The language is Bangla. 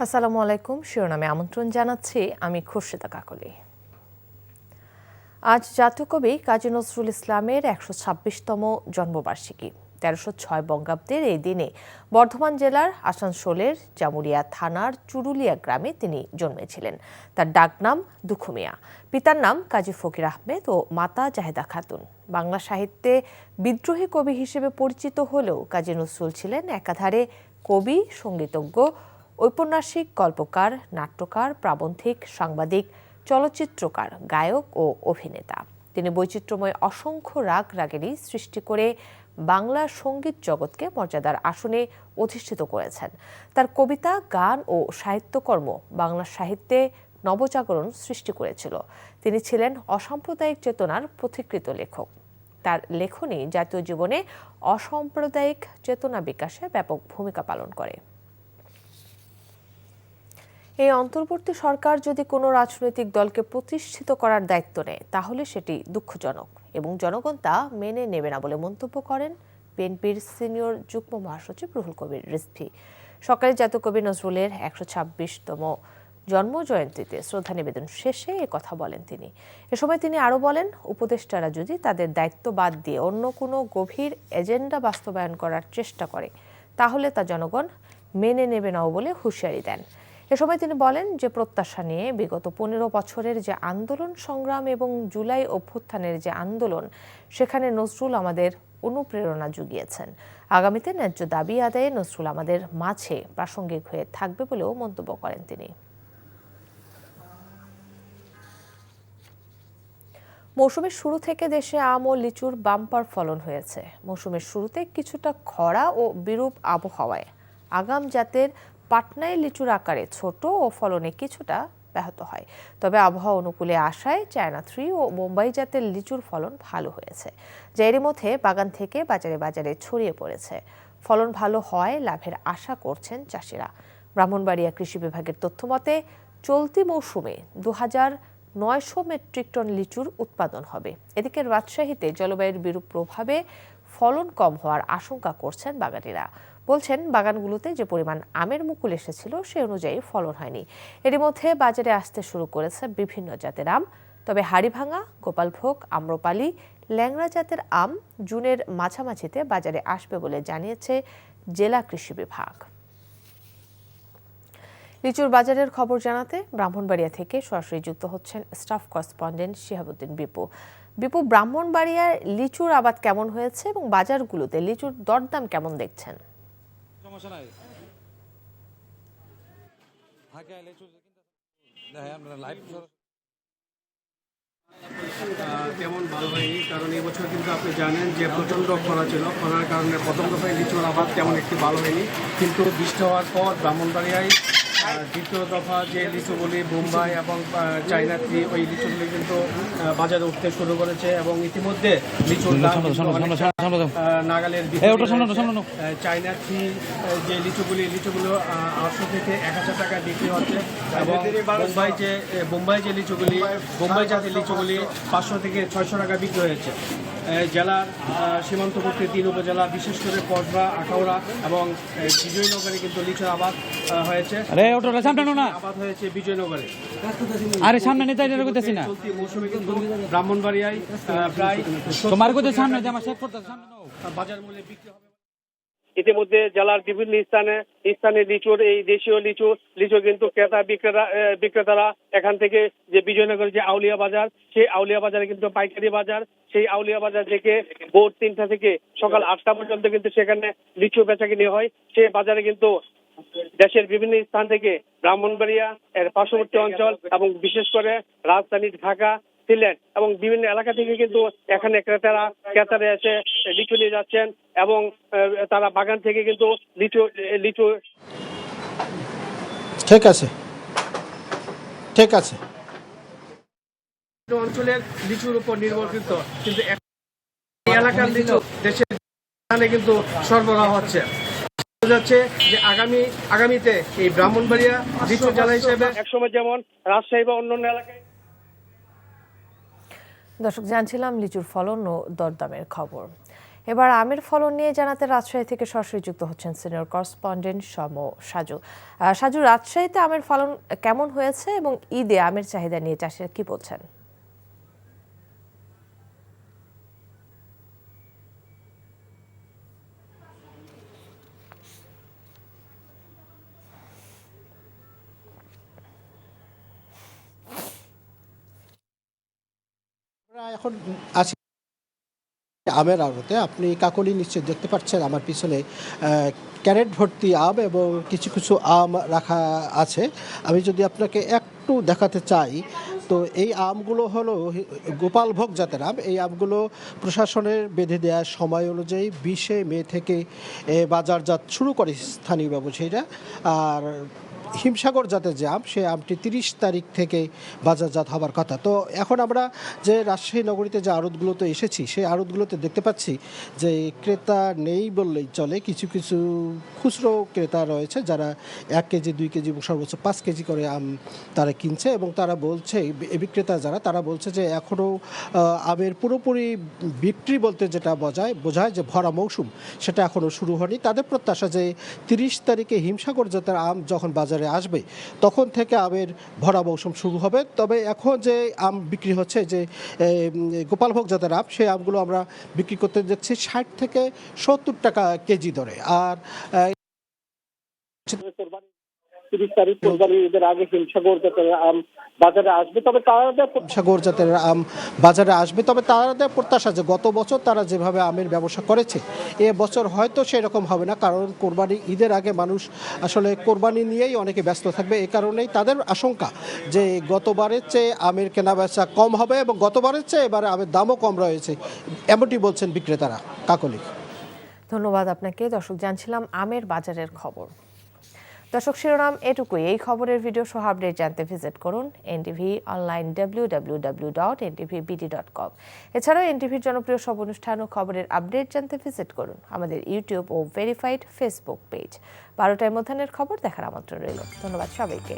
আসসালামু আলাইকুম। শিরোনামে আমন্ত্রণ জানাচ্ছি আমি খুরশিদা কাকলি। আজ জাতীয় কবি কাজী নজরুল ইসলামের ১২৬তম জন্মবার্ষিকী। ১৩০৬ বঙ্গাব্দের এই দিনে বর্ধমান জেলার আসানসোলের জামুরিয়া থানার চুরুলিয়া গ্রামে তিনি জন্মেছিলেন। তার ডাকনাম দুখু মিয়া। পিতার নাম কাজী ফকির আহমেদ ও মাতা জাহেদা খাতুন। বাংলা সাহিত্যে বিদ্রোহী কবি হিসেবে পরিচিত হলেও কাজী নজরুল ছিলেন একাধারে কবি, সঙ্গীতজ্ঞ, ঔপন্যাসিক, গল্পকার, নাট্যকার, প্রাবন্ধিক, সাংবাদিক, চলচ্চিত্রকার, গায়ক ও অভিনেতা। তিনি বৈচিত্র্যময় অসংখ্য রাগ রাগেরই সৃষ্টি করে বাংলা সঙ্গীত জগৎকে মর্যাদার আসনে অধিষ্ঠিত করেছেন। তার কবিতা, গান ও সাহিত্যকর্ম বাংলা সাহিত্যে নবজাগরণ সৃষ্টি করেছিল। তিনি ছিলেন অসাম্প্রদায়িক চেতনার পথিকৃত লেখক। তার লেখনী জাতীয় জীবনে অসাম্প্রদায়িক চেতনা বিকাশে ব্যাপক ভূমিকা পালন করে। এই অন্তর্বর্তী সরকার যদি কোনো রাজনৈতিক দলকে প্রতিষ্ঠিত করার দায়িত্ব নেয় তাহলে সেটি দুঃখজনক এবং জনগণ তা মেনে নেবে না বলে মন্তব্য করেন বিএনপির সিনিয়র যুগ্ম মহাসচিব রুহুল কবির রিজভী। সকালে জাতীয় কবি নজরুলের ১২৬তম জন্মজয়ন্তীতে শ্রদ্ধা নিবেদন শেষে কথা বলেন তিনি। এ সময় তিনি আরও বলেন, উপদেষ্টারা যদি তাদের দায়িত্ব বাদ দিয়ে অন্য কোনো গভীর এজেন্ডা বাস্তবায়ন করার চেষ্টা করে তাহলে তা জনগণ মেনে নেবে না বলে হুঁশিয়ারি দেন। এ সময় তিনি বলেন যে প্রত্যাশা নিয়ে বিগত ১৫ বছরের যে আন্দোলন সংগ্রাম এবং জুলাই অভ্যুত্থানের যে আন্দোলন, সেখানে নজরুল আমাদের অনুপ্রেরণা জুগিয়েছেন। আগামীতে ন্যায্য দাবি আদায়ে নজরুল আমাদের মাঝে প্রাসঙ্গিক হয়ে থাকবে বলেও মন্তব্য করেন তিনি। মৌসুমের শুরু থেকে দেশে আম ও লিচুর বাম্পার ফলন হয়েছে। মৌসুমের শুরুতে কিছুটা খরা ও বিরূপ আবহাওয়ায় আগাম জাতের পাটনায় লিচুর আকারে ছোট ও ফলনে কিছুটা ব্যাহত হয়। তবে আবহাওয়া অনুকূলে আসায় চায়না 3 ও মুম্বাই জাতের লিচুর ফলন ভালো হয়েছে, যা এরই মধ্যে বাগান থেকে বাজারে বাজারে ছড়িয়ে পড়েছে। ফলন ভালো হয় লাভের আশা করছেন চাষিরা। ব্রাহ্মণবাড়িয়া কৃষি বিভাগের তথ্য মতে চলতি মৌসুমে ২৯০০ মেট্রিক টন লিচুর উৎপাদন হবে। এদিকে রাজশাহীতে জলবায়ুর বিরূপ প্রভাবে ফলন কম হওয়ার আশঙ্কা করছেন বাগানীরা। বলছেন, বাগানগুলোতে যে পরিমাণ আমের মুকুল এসেছিল সে অনুযায়ী ফলন হয়নি। এরই মধ্যে বাজারে আসতে শুরু করেছে বিভিন্ন জাতের আম। তবে হাড়িভাঙা, গোপালভোগ, আম্রপালি, ল্যাংড়া জাতের আম জুনের মাঝামাঝিতে বাজারে আসবে বলে জানিয়েছে জেলা কৃষি বিভাগ। লিচুর বাজারের খবর জানাতে ব্রাহ্মণবাড়িয়া থেকে সরাসরি যুক্ত হচ্ছেন স্টাফ করেসপন্ডেন্ট শিহাবুদ্দিন বিপু। বিপু, ব্রাহ্মণবাড়িয়ার লিচুর আবাদ কেমন হয়েছে এবং বাজারগুলোতে লিচুর দরদাম কেমন দেখছেন? তেমন ভালো হয়নি, কারণ এই বছর কিন্তু আপনি জানেন যে প্রচণ্ড খরা ছিল। খরার কারণে প্রথম দফায় লিচুর আবাদ তেমন একটি ভালো হয়নি, কিন্তু বৃষ্টি হওয়ার পর ব্রাহ্মণবাড়িয়ায় দ্বিতীয় দফা যে লিচুগুলি বোম্বাই এবং চায়না 3 ওই লিচুগুলি কিন্তু বাজারে উঠতে শুরু করেছে এবং ইতিমধ্যে লিচুর নাগালের চায়না 3 যে লিচুগুলো 800 থেকে 1000 টাকায় বিক্রি হচ্ছে এবং বোম্বাই যে লিচুগুলি, বোম্বাই জাতের লিচুগুলি 500 থেকে 600 টাকা বিক্রি হয়েছে। জেলার সীমান্তবর্তী 3 উপজেলা, বিশেষ করে কসবা, আখাউড়া এবং বিজয়নগরে কিন্তু লিচুর আবাদ হয়েছে। আবাদ হয়েছে বিজয়নগরে। চলতি মৌসুমে কিন্তু ব্রাহ্মণবাড়িয়ায় প্রায় বাজার মূল্যে বিক্রি হবে। ইতিমধ্যে জেলার বিভিন্ন স্থানে লিচুর, এই দেশীয় লিচু কিন্তু বিক্রেতারা এখান থেকে যে বিজয়নগরের যে আউলিয়া বাজার, সেই আউলিয়া বাজারে কিন্তু পাইকারি বাজার, সেই আউলিয়া বাজার থেকে ভোর 3টা থেকে সকাল 8টা পর্যন্ত কিন্তু সেখানে লিচু বেচাকিনি হয়। সেই বাজারে কিন্তু দেশের বিভিন্ন স্থান থেকে ব্রাহ্মণবাড়িয়া এর পার্শ্ববর্তী অঞ্চল এবং বিশেষ করে রাজধানী ঢাকা, সিলেট এবং বিভিন্ন এলাকা থেকে কিন্তু এখানে ক্রেতারা এসে লিচু নিয়ে যাচ্ছেন এবং তারা বাগান থেকে কিন্তু লিচু ঠিক আছে অঞ্চলের লিচুর উপর নির্ভরকৃত, কিন্তু এলাকার লিচু দেশের কিন্তু সরবরাহ হচ্ছে। যাচ্ছে যে আগামীতে এই ব্রাহ্মণবাড়িয়া লিচু জেলা হিসেবে একসময় যেমন রাজশাহী বা অন্যান্য এলাকায়। দর্শক, জানছিলাম লিচুর ফলন ও দরদামের খবর। এবার আমের ফলন নিয়ে জানাতে রাজশাহী থেকে সরাসরি যুক্ত হচ্ছেন সিনিয়র করেসপন্ডেন্ট সাজু। সাজু, রাজশাহীতে আমের ফলন কেমন হয়েছে এবং ঈদে আমের চাহিদা নিয়ে চাষিরা কি বলছেন? আমরা এখন আছি আমের আড়তে। আপনি কাকলি নিশ্চয় দেখতে পাচ্ছেন আমার পিছনে ক্যারেট ভর্তি আম এবং কিছু কিছু আম রাখা আছে। আমি যদি আপনাকে একটু দেখাতে চাই, তো এই আমগুলো হলো গোপালভোগ জাতের আম। এই আমগুলো প্রশাসনের বেঁধে দেওয়া সময় অনুযায়ী 20শে মে থেকে বাজারজাত শুরু করে স্থানীয় ব্যবসায়ীরা। আর হিমসাগর জাতের যে আম, সেই আমটি 30 তারিখ থেকে বাজারজাত হবার কথা। তো এখন আমরা যে রাজশাহী নগরীতে যে আড়তগুলোতে এসেছি, সেই আড়তগুলোতে দেখতে পাচ্ছি যে ক্রেতা নেই বললেই চলে। কিছু কিছু খুচরো ক্রেতা রয়েছে যারা 1 কেজি 2 কেজি এবং সর্বোচ্চ 5 কেজি করে আম তারা কিনছে এবং তারা বলছে, বিক্রেতা যারা তারা বলছে যে এখনও আমের পুরোপুরি বিক্রি বলতে যেটা বোঝায় যে ভরা মৌসুম, সেটা এখনও শুরু হয়নি। তাদের প্রত্যাশা যে 30 তারিখে হিমসাগর জাতের আম যখন বাজারে আসবে তখন থেকে আমের ভরা মৌসুম শুরু হবে। তবে এখন যে আম বিক্রি হচ্ছে, যে গোপালভোগ জাতের আম, সেই আমগুলো আমরা বিক্রি করতে যাচ্ছি 60 থেকে 70 টাকা কেজি দরে। আর 30 তারিখ কোরবানি ঈদের আগে হিমসাগর জাতের আম বাজারে আসবে। তবে সাগর জাতের আম বাজারে আসবে। তবে তাদের প্রত্যাশা যে গত বছর তারা যেভাবে আমের ব্যবসা করেছে, এ বছর হয়তো সেরকম হবে না, কারণ কোরবানি ঈদের আগে মানুষ আসলে কোরবানি নিয়েই অনেকে ব্যস্ত থাকবে। এই কারণেই তাদের আশঙ্কা যে গতবারের চেয়ে আমের কেনাবেচা কম হবে এবং গতবারের চেয়ে এবারে আমের দামও কম রয়েছে, এমনটি বলছেন বিক্রেতারা। কাকলি, ধন্যবাদ আপনাকে। দর্শক, জানছিলাম আমের বাজারের খবর। দর্শক, শিরোনাম এটুকুই। এই খবরের ভিডিও সহ আপডেট জানতে ভিজিট করুন এনটিভি অনলাইন www.ntvbd.com। এছাড়াও এনটিভির জনপ্রিয় সব অনুষ্ঠান ও খবরের আপডেট জানতে ভিজিট করুন আমাদের ইউটিউব ও ভেরিফাইড ফেসবুক পেজ। 12টায় মধ্যাহ্নের খবর দেখার আমন্ত্রণ রইল। ধন্যবাদ সবাইকে।